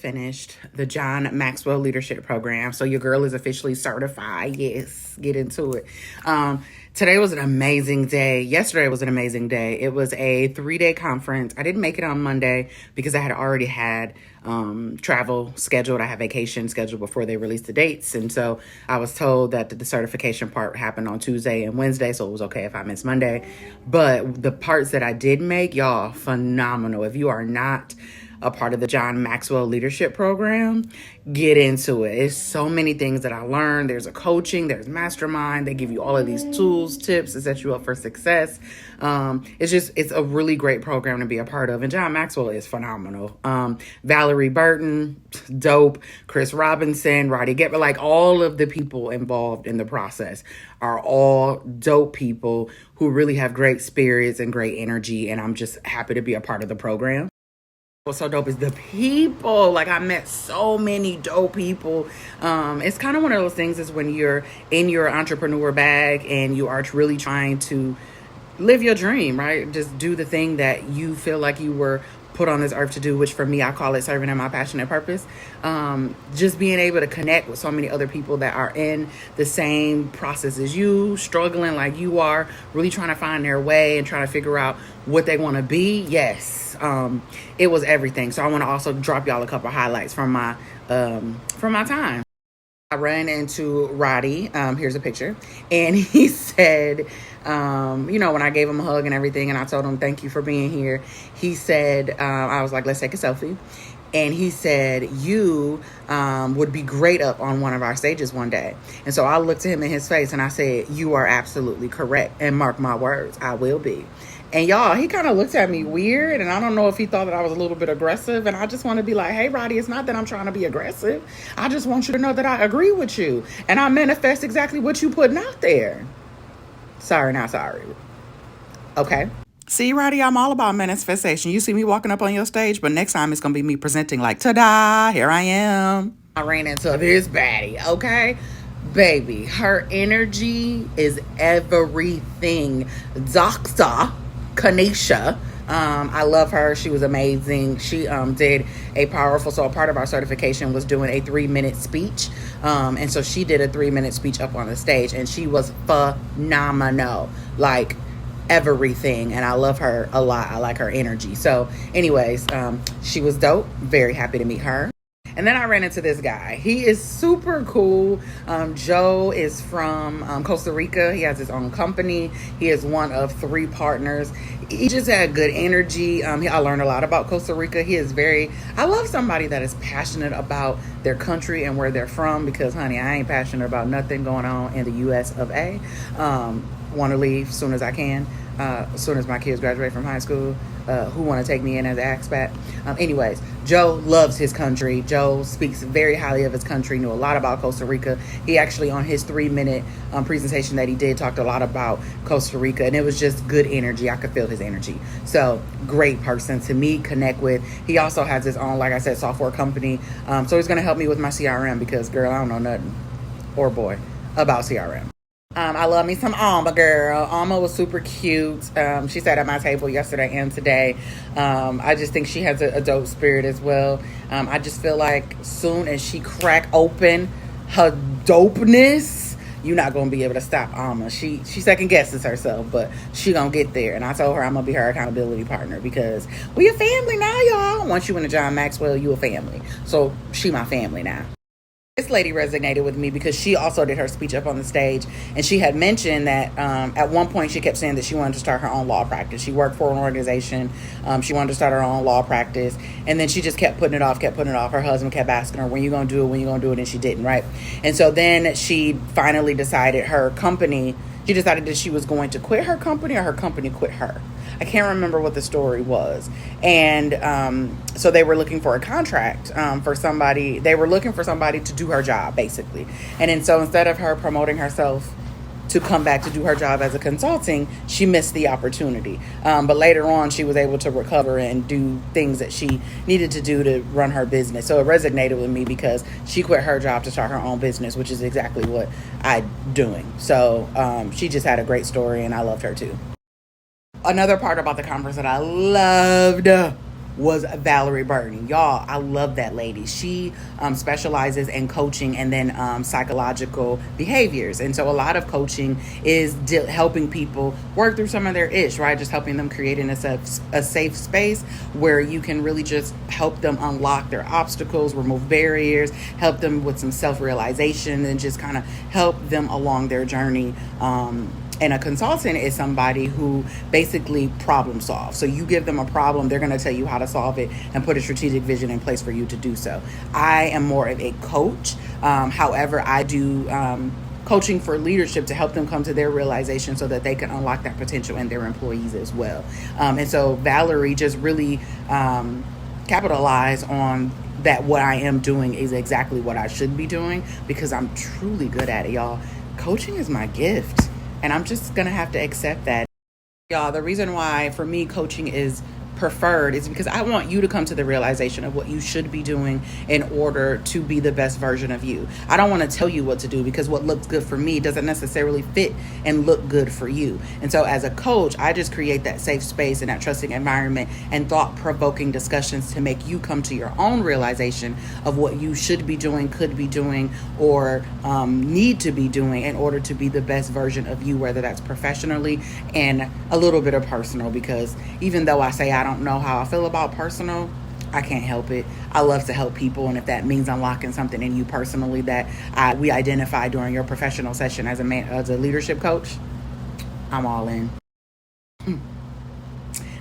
finished the John Maxwell Leadership Program. So your girl is officially certified. Yes, get into it. Today was an amazing day. Yesterday was an amazing day. It was a 3-day conference. I didn't make it on Monday because I had already had travel scheduled. I had vacation scheduled before they released the dates. And so I was told that the certification part happened on Tuesday and Wednesday. So it was okay if I missed Monday. But the parts that I did make, y'all, phenomenal. If you are not a part of the John Maxwell Leadership Program, get into it. It's so many things that I learned. There's a coaching, there's mastermind. They give you all of these tools, tips to set you up for success. It's a really great program to be a part of. And John Maxwell is phenomenal. Valerie Burton, dope. Chris Robinson, Roddy Getber, like all of the people involved in the process are all dope people who really have great spirits and great energy. And I'm just happy to be a part of the program. What's so dope is the people. Like, I met so many dope people. It's kind of one of those things is when you're in your entrepreneur bag and you are really trying to live your dream, right? Just do the thing that you feel like you were put on this earth to do, which for me, I call it serving in my passionate purpose. Just being able to connect with so many other people that are in the same process as you, struggling like you are, really trying to find their way and trying to figure out what they want to be. Yes. It was everything. So I want to also drop y'all a couple of highlights from my time. I ran into Roddy. Here's a picture. And he said, when I gave him a hug and everything, and I told him, thank you for being here. He said, I was like, let's take a selfie. And he said, you would be great up on one of our stages one day. And so I looked at him in his face and I said, you are absolutely correct. And mark my words, I will be. And y'all, he kind of looked at me weird. And I don't know if he thought that I was a little bit aggressive. And I just want to be like, hey, Roddy, it's not that I'm trying to be aggressive. I just want you to know that I agree with you. And I manifest exactly what you putting out there. Sorry, not sorry. Okay. See, Roddy, I'm all about manifestation. You see me walking up on your stage, but next time it's going to be me presenting like, ta-da, here I am. I ran into this baddie, okay? Baby, her energy is everything. Dr. Kanisha. I love her. She was amazing. She did a powerful, so a part of our certification was doing a 3-minute speech. And so she did a 3-minute speech up on the stage, and she was phenomenal. Like, everything. And I love her a lot. I like her energy. So anyways, she was dope. Very happy to meet her. And then I ran into this guy. He is super cool. Joe is from Costa Rica. He has his own company. He is one of 3 partners. He just had good energy. I learned a lot about Costa Rica. I love somebody that is passionate about their country and where they're from, because, honey, I ain't passionate about nothing going on in the U.S. of A. Want to leave as soon as I can, as soon as my kids graduate from high school, who want to take me in as an expat. Anyways, Joe loves his country. Joe speaks very highly of his country, knew a lot about Costa Rica. He actually, on his 3-minute presentation that he did, talked a lot about Costa Rica, and it was just good energy. I could feel his energy. So great person to meet, connect with. He also has his own, like I said, software company. So he's going to help me with my CRM because, girl, I don't know nothing, or boy, about CRM. I love me some Alma, girl. Alma was super cute. She sat at my table yesterday and today. I just think she has a dope spirit as well. I just feel like soon as she crack open her dopeness, you're not going to be able to stop Alma. She second guesses herself, but she going to get there. And I told her I'm going to be her accountability partner because we a family now, y'all. Once you into John Maxwell, you a family. So she my family now. This lady resonated with me because she also did her speech up on the stage, and she had mentioned that at one point she kept saying that she wanted to start her own law practice. She worked for an organization. She wanted to start her own law practice, and then she just kept putting it off. Her husband kept asking her, when you going to do it, and she didn't, right? And so then she finally decided she decided that she was going to quit her company, or her company quit her. I can't remember what the story was. And so they were looking for a contract for somebody. They were looking for somebody to do her job, basically. And then so instead of her promoting herself to come back to do her job as a consulting, she missed the opportunity. But later on, she was able to recover and do things that she needed to do to run her business. So it resonated with me because she quit her job to start her own business, which is exactly what I'm doing. So she just had a great story, and I loved her too. Another part about the conference that I loved was Valerie Burton. Y'all, I love that lady. She specializes in coaching and then psychological behaviors. And so a lot of coaching is helping people work through some of their ish, right? Just helping them creating a safe space where you can really just help them unlock their obstacles, remove barriers, help them with some self-realization, and just kind of help them along their journey. And a consultant is somebody who basically problem solves. So you give them a problem, they're going to tell you how to solve it and put a strategic vision in place for you to do so. I am more of a coach. However, I do coaching for leadership to help them come to their realization so that they can unlock that potential in their employees as well. And so Valerie just really capitalized on that. What I am doing is exactly what I should be doing because I'm truly good at it, y'all. Coaching is my gift. And I'm just going to have to accept that. Y'all, the reason why for me coaching is preferred is because I want you to come to the realization of what you should be doing in order to be the best version of you. I don't want to tell you what to do because what looks good for me doesn't necessarily fit and look good for you. And so as a coach, I just create that safe space and that trusting environment and thought-provoking discussions to make you come to your own realization of what you should be doing, could be doing, or need to be doing in order to be the best version of you, whether that's professionally and a little bit of personal, because even though I say I don't know how I feel about personal, I can't help it. I love to help people, and if that means unlocking something in you personally that we identify during your professional session as a leadership coach, I'm all in.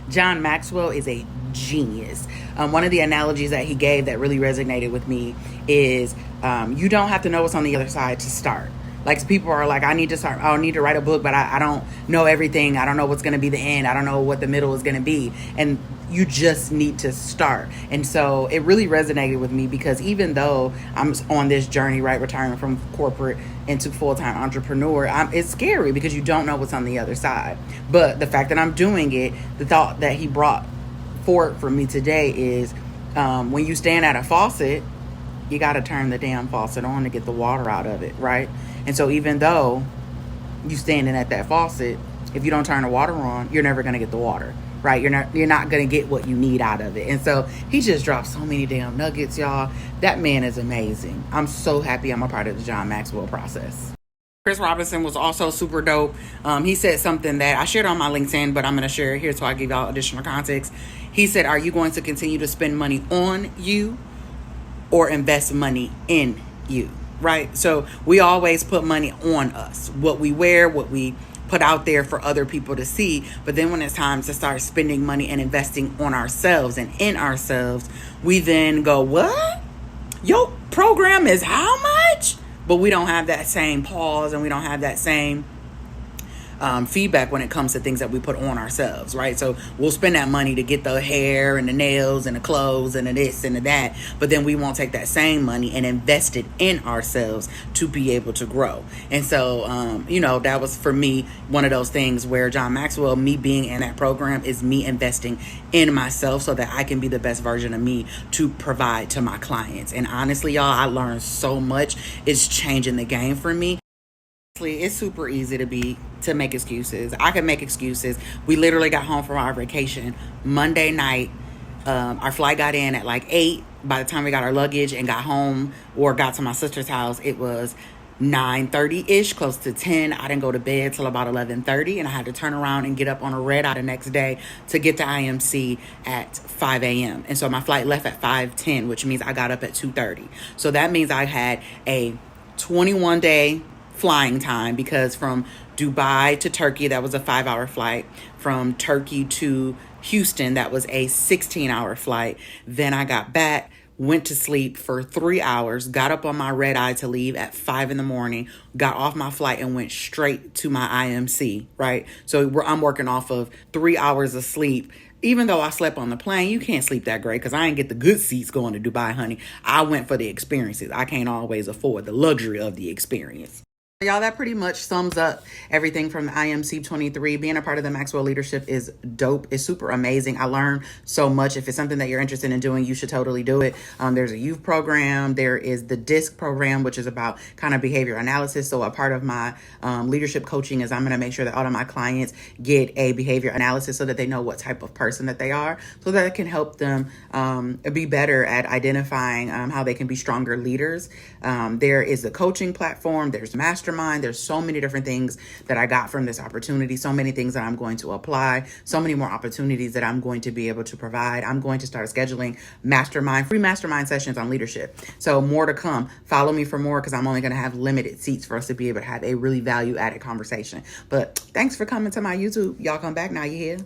John Maxwell is a genius. One of the analogies that he gave that really resonated with me is you don't have to know what's on the other side to start. Like, people are like, I need to write a book, but I don't know everything. I don't know what's going to be the end. I don't know what the middle is going to be. And you just need to start. And so it really resonated with me because even though I'm on this journey, right, retiring from corporate into full-time entrepreneur, it's scary because you don't know what's on the other side. But the fact that I'm doing it, the thought that he brought forward for me today is when you stand at a faucet, you got to turn the damn faucet on to get the water out of it, right? And so even though you standing at that faucet, if you don't turn the water on, you're never going to get the water, right? You're not going to get what you need out of it. And so he just dropped so many damn nuggets, y'all. That man is amazing. I'm so happy I'm a part of the John Maxwell process. Chris Robinson was also super dope. He said something that I shared on my LinkedIn, but I'm going to share it here so I give y'all additional context. He said, are you going to continue to spend money on you or invest money in you? Right? So we always put money on us, what we wear, what we put out there for other people to see. But then when it's time to start spending money and investing on ourselves and in ourselves, we then go, what? Your program is how much? But we don't have that same pause and we don't have that same feedback when it comes to things that we put on ourselves, right? So we'll spend that money to get the hair and the nails and the clothes and the this and the that, but then we won't take that same money and invest it in ourselves to be able to grow. And so, that was for me one of those things where John Maxwell, me being in that program, is me investing in myself so that I can be the best version of me to provide to my clients. And honestly, y'all, I learned so much. It's changing the game for me. It's super easy to make excuses. I can make excuses. We literally got home from our vacation Monday night. Our flight got in at like 8. By the time we got our luggage and got home or got to my sister's house, it was 9:30-ish, close to 10. I didn't go to bed till about 11:30, and I had to turn around and get up on a red eye the next day to get to IMC at 5 a.m. And so my flight left at 5:10, which means I got up at 2:30. So that means I had a 21-day flying time, because from Dubai to Turkey, that was a 5-hour flight. From Turkey to Houston, that was a 16-hour flight. Then I got back, went to sleep for 3 hours, got up on my red eye to leave at 5 in the morning, got off my flight and went straight to my IMC, right? So I'm working off of 3 hours of sleep. Even though I slept on the plane, you can't sleep that great because I didn't get the good seats going to Dubai, honey. I went for the experiences. I can't always afford the luxury of the experience. Y'all, that pretty much sums up everything from the IMC 23. Being a part of the Maxwell leadership is dope. It's super amazing. I learned so much. If it's something that you're interested in doing, you should totally do it. There's a youth program. There is the DISC program, which is about kind of behavior analysis. So a part of my leadership coaching is I'm going to make sure that all of my clients get a behavior analysis so that they know what type of person that they are, so that it can help them be better at identifying how they can be stronger leaders. There is the coaching platform. There's mastermind. There's so many different things that I got from this opportunity, so many things that I'm going to apply, so many more opportunities that I'm going to be able to provide. I'm going to start scheduling free mastermind sessions on leadership. So more to come. Follow me for more, because I'm only going to have limited seats for us to be able to have a really value added conversation. But thanks for coming to my YouTube. Y'all come back now. You here?